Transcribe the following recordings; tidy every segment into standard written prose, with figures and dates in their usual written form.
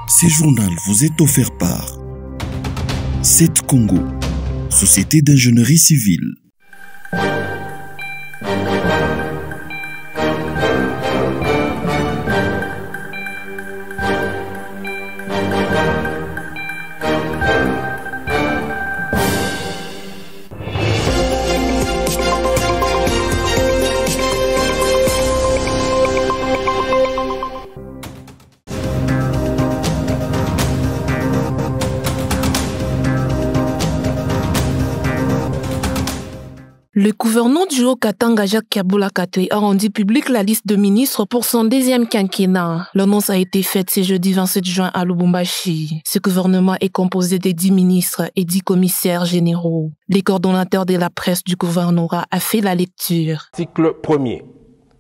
Ce journal vous est offert par CET Congo, Société d'ingénierie civile. Le gouverneur du Haut-Katanga, Jacques Kaboula Katwe, a rendu public la liste de ministres pour son deuxième quinquennat. L'annonce a été faite ce jeudi 27 juin à Lubumbashi. Ce gouvernement est composé de 10 ministres et 10 commissaires généraux. Les coordonnateurs de la presse du gouvernorat a fait la lecture. Article 1er.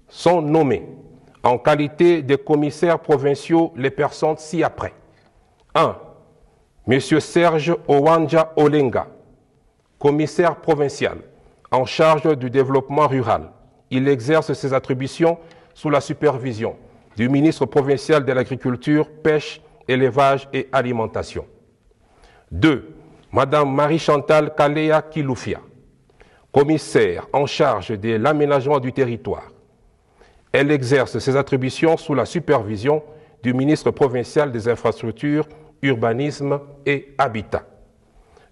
Sont nommés en qualité de commissaires provinciaux les personnes ci-après. 1. Monsieur Serge Owanja Olenga, commissaire provincial en charge du développement rural. Il exerce ses attributions sous la supervision du ministre provincial de l'Agriculture, Pêche, Élevage et Alimentation. 2. Madame Marie-Chantal Kalea Kiloufia, commissaire en charge de l'aménagement du territoire. Elle exerce ses attributions sous la supervision du ministre provincial des Infrastructures, Urbanisme et Habitat.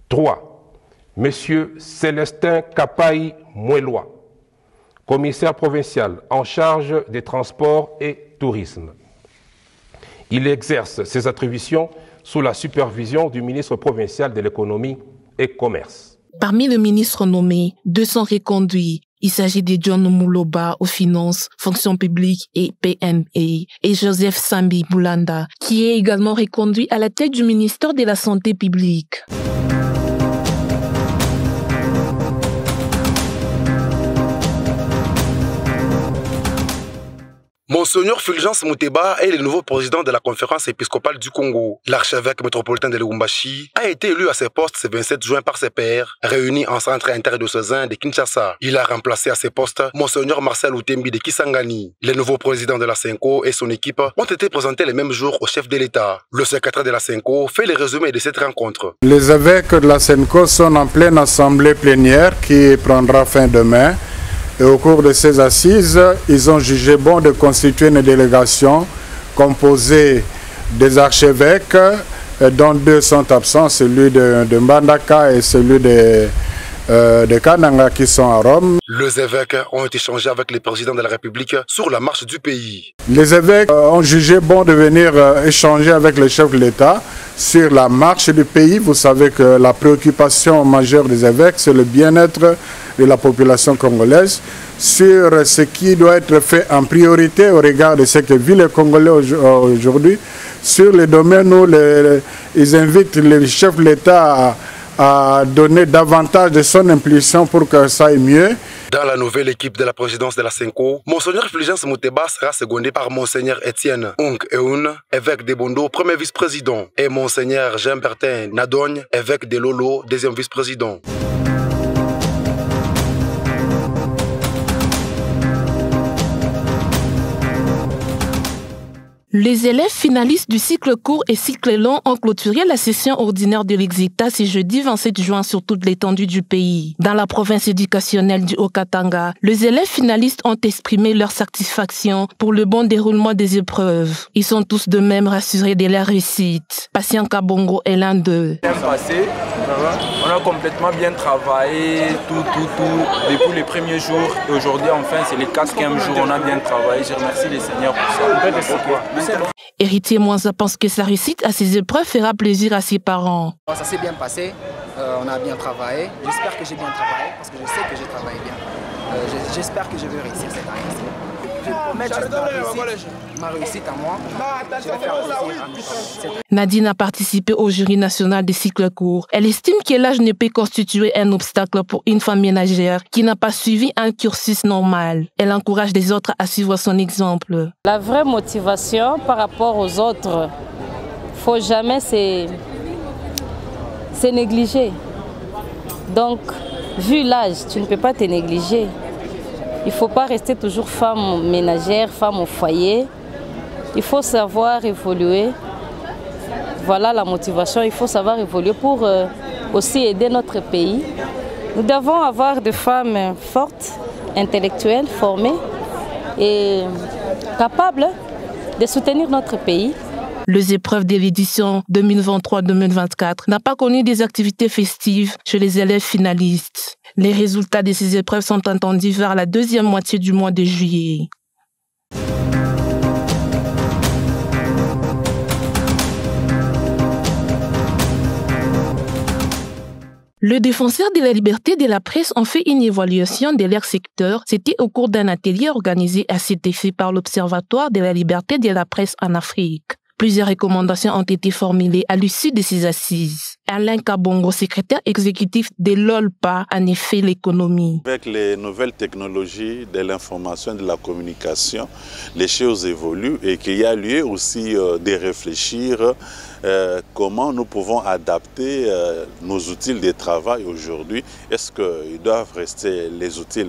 3. Monsieur Célestin Kapai Mouelois, commissaire provincial en charge des transports et tourisme. Il exerce ses attributions sous la supervision du ministre provincial de l'économie et commerce. Parmi les ministres nommés, 2 sont reconduits. Il s'agit de John Mouloba aux finances, fonction publique et PME et Joseph Sambi Boulanda, qui est également reconduit à la tête du ministère de la Santé publique. Monseigneur Fulgence Mouteba est le nouveau président de la conférence épiscopale du Congo. L'archevêque métropolitain de Lubumbashi a été élu à ce poste ce 27 juin par ses pairs, réunis en centre interdiocésain de Kinshasa. Il a remplacé à ce poste Monseigneur Marcel Outembi de Kisangani. Le nouveau président de la Senko et son équipe ont été présentés le même jour au chef de l'État. Le secrétaire de la Senko fait le résumé de cette rencontre. Les évêques de la Senko sont en pleine assemblée plénière qui prendra fin demain. Et au cours de ces assises, ils ont jugé bon de constituer une délégation composée des archevêques, dont 2 sont absents, celui de Mbandaka et celui de Kananga qui sont à Rome. Les évêques ont échangé avec le président de la République sur la marche du pays. Les évêques ont jugé bon de venir échanger avec le chef de l'État sur la marche du pays. Vous savez que la préoccupation majeure des évêques, c'est le bien-être de la population congolaise, sur ce qui doit être fait en priorité au regard de ce que vit les Congolais aujourd'hui, sur les domaines où ils invitent le chef de l'État à donner davantage de son impulsion pour que ça aille mieux. Dans la nouvelle équipe de la présidence de la Senko, Monseigneur Fulgence Mouteba sera secondé par Monseigneur Étienne Ong Eun, évêque de Bondo, premier vice-président, et Monseigneur Jean-Bertin Nadogne, évêque de Lolo, deuxième vice-président. Les élèves finalistes du cycle court et cycle long ont clôturé la session ordinaire de l'Exita ce jeudi 27 juin sur toute l'étendue du pays. Dans la province éducationnelle du Haut-Katanga, les élèves finalistes ont exprimé leur satisfaction pour le bon déroulement des épreuves. Ils sont tous de même rassurés de leur réussite. Patient Kabongo est l'un d'eux. On a complètement bien travaillé, tout, depuis les premiers jours. Et aujourd'hui, enfin, c'est le 4e jour, on a bien travaillé. Je remercie les seigneurs pour ça. Héritier Mwanza pense que sa réussite à ces épreuves fera plaisir à ses parents. Ça s'est bien passé, on a bien travaillé. J'espère que j'ai bien travaillé, parce que je sais que j'ai travaillé bien. J'espère que je vais réussir cette année. Je promets que ma réussite à moi, je vais faire plaisir à mes parents. Nadine a participé au jury national des cycles courts. Elle estime que l'âge ne peut constituer un obstacle pour une femme ménagère qui n'a pas suivi un cursus normal. Elle encourage les autres à suivre son exemple. La vraie motivation par rapport aux autres, faut jamais se négliger. Donc, vu l'âge, tu ne peux pas te négliger. Il ne faut pas rester toujours femme ménagère, femme au foyer. Il faut savoir évoluer voilà la motivation. Il faut savoir évoluer pour aussi aider notre pays. Nous devons avoir des femmes fortes, intellectuelles, formées et capables de soutenir notre pays. Les épreuves de l'édition 2023-2024 n'ont pas connu des activités festives chez les élèves finalistes. Les résultats de ces épreuves sont attendus vers la deuxième moitié du mois de juillet. Le défenseur de la liberté de la presse ont fait une évaluation de leur secteur. C'était au cours d'un atelier organisé à cet effet par l'Observatoire de la liberté de la presse en Afrique. Plusieurs recommandations ont été formulées à l'issue de ces assises. Alain Kabongo, secrétaire exécutif de l'OLPA, en effet l'économie. Avec les nouvelles technologies de l'information et de la communication, les choses évoluent et qu'il y a lieu aussi de réfléchir comment nous pouvons adapter nos outils de travail aujourd'hui. Est-ce qu'ils doivent rester les outils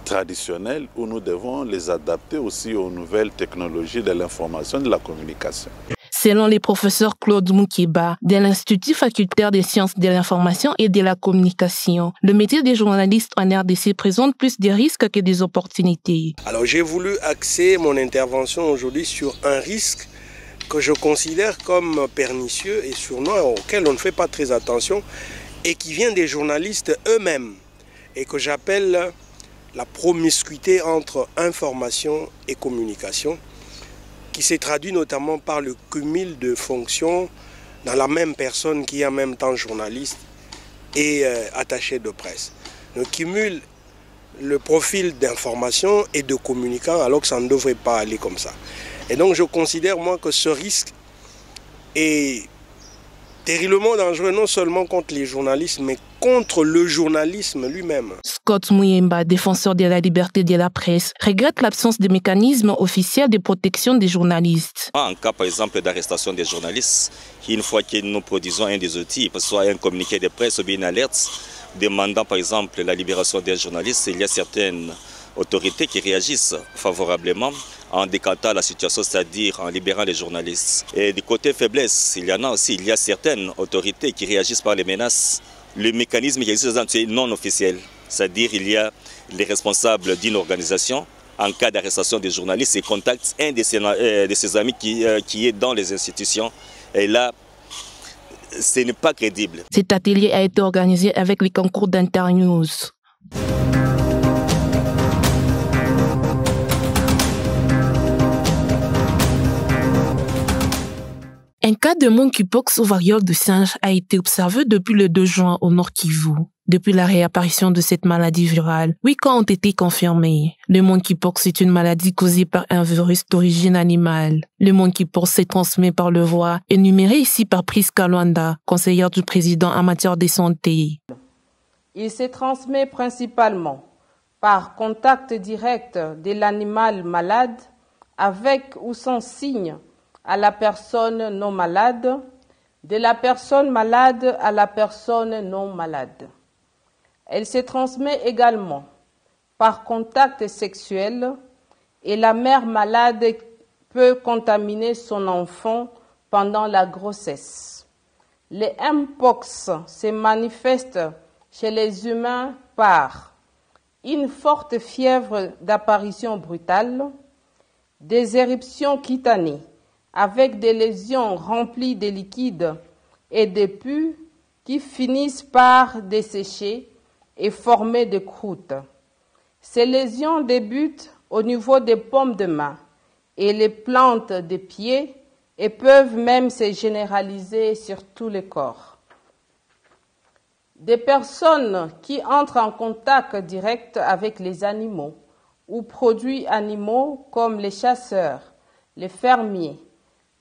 traditionnels ou nous devons les adapter aussi aux nouvelles technologies de l'information et de la communication? Selon le professeur Claude Moukeba de l'Institut facultaire des sciences de l'information et de la communication, le métier de journaliste en RDC présente plus de risques que des opportunités. Alors j'ai voulu axer mon intervention aujourd'hui sur un risque que je considère comme pernicieux et sournois auquel on ne fait pas très attention et qui vient des journalistes eux-mêmes et que j'appelle la promiscuité entre information et communication, qui s'est traduit notamment par le cumul de fonctions dans la même personne qui est en même temps journaliste et attaché de presse. On cumule le profil d'information et de communicant alors que ça ne devrait pas aller comme ça. Et donc je considère moi que ce risque est terriblement dangereux non seulement contre les journalistes mais contre le journalisme lui-même. Scott Mouyemba, défenseur de la liberté de la presse, regrette l'absence de mécanismes officiels de protection des journalistes. En cas par exemple d'arrestation des journalistes, une fois que nous produisons un des outils, que ce soit un communiqué de presse ou bien une alerte, demandant par exemple la libération des journalistes, il y a certaines autorités qui réagissent favorablement en décantant la situation, c'est-à-dire en libérant les journalistes. Et du côté faiblesse, il y en a aussi, il y a certaines autorités qui réagissent par les menaces. Le mécanisme qui existe c'est non officiel, c'est-à-dire il y a les responsables d'une organisation, en cas d'arrestation des journalistes, ils contactent un de ses amis qui est dans les institutions. Et là, ce n'est pas crédible. Cet atelier a été organisé avec le concours d'Internews. Un cas de monkeypox ou variole de singe a été observé depuis le 2 juin au Nord Kivu. Depuis la réapparition de cette maladie virale, 8 cas ont été confirmés. Le monkeypox est une maladie causée par un virus d'origine animale. Le monkeypox se transmet par le voie, énumérée ici par Priska Luanda, conseillère du président en matière de santé. Il se transmet principalement par contact direct de l'animal malade avec ou sans signe à la personne non malade, de la personne malade à la personne non malade. Elle se transmet également par contact sexuel et la mère malade peut contaminer son enfant pendant la grossesse. Le Mpox se manifeste chez les humains par une forte fièvre d'apparition brutale, des éruptions cutanées avec des lésions remplies de liquide et de pus qui finissent par dessécher et former des croûtes. Ces lésions débutent au niveau des paumes de main et les plantes des pieds et peuvent même se généraliser sur tout le corps. Des personnes qui entrent en contact direct avec les animaux ou produits animaux comme les chasseurs, les fermiers,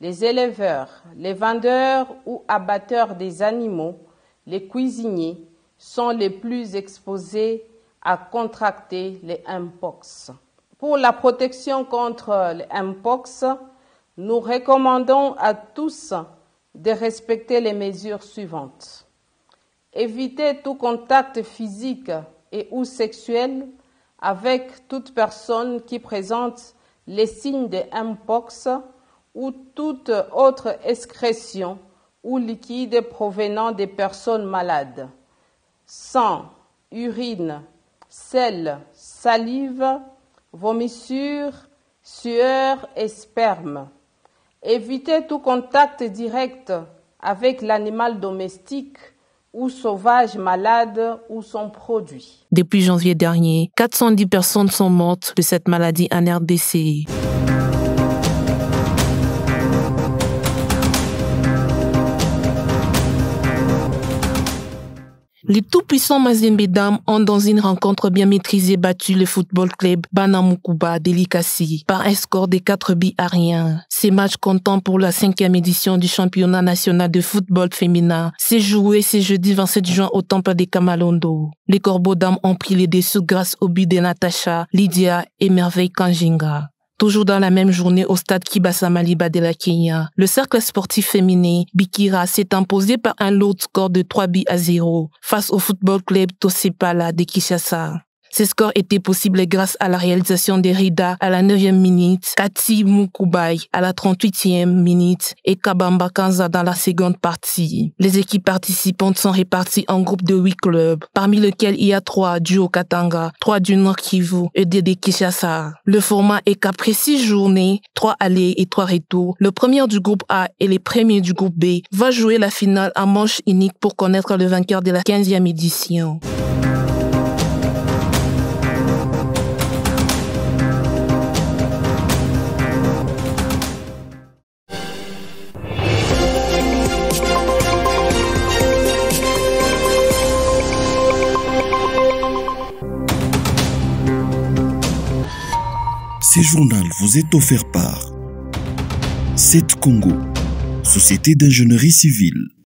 les éleveurs, les vendeurs ou abatteurs des animaux, les cuisiniers sont les plus exposés à contracter les Mpox. Pour la protection contre les Mpox, nous recommandons à tous de respecter les mesures suivantes. Éviter tout contact physique et ou sexuel avec toute personne qui présente les signes de Mpox ou toute autre excrétion ou liquide provenant des personnes malades. Sang, urine, sel, salive, vomissures, sueur et sperme. Évitez tout contact direct avec l'animal domestique ou sauvage malade ou son produit. Depuis janvier dernier, 410 personnes sont mortes de cette maladie en RDC. Les tout-puissants Mazembe Dam ont, dans une rencontre bien maîtrisée, battu le football club Banamukuba d'Elikasi par un score de 4-1. Ces matchs comptant pour la 5e édition du championnat national de football féminin s'est joué ce jeudi 27 juin au temple de Kamalondo. Les Corbeaux Dames ont pris les dessous grâce au but de Natacha, Lydia et Merveille Kanjinga. Toujours dans la même journée au stade Kibasa Maliba de la Kenya, le cercle sportif féminin Bikira s'est imposé par un lot score de 3-0 face au football club Tosepala de Kinshasa. Ce score était possible grâce à la réalisation de Rida à la 9e minute, Kati Mukubai à la 38e minute et Kabamba Kanza dans la seconde partie. Les équipes participantes sont réparties en groupes de 8 clubs, parmi lesquels il y a 3 du Haut-Katanga, 3 du Nord Kivu et 2 de Kinshasa. Le format est qu'après 6 journées, 3 allées et 3 retours, le premier du groupe A et le premier du groupe B va jouer la finale en manche unique pour connaître le vainqueur de la 15e édition. Ce journal vous est offert par 7 Congo, Société d'ingénierie civile.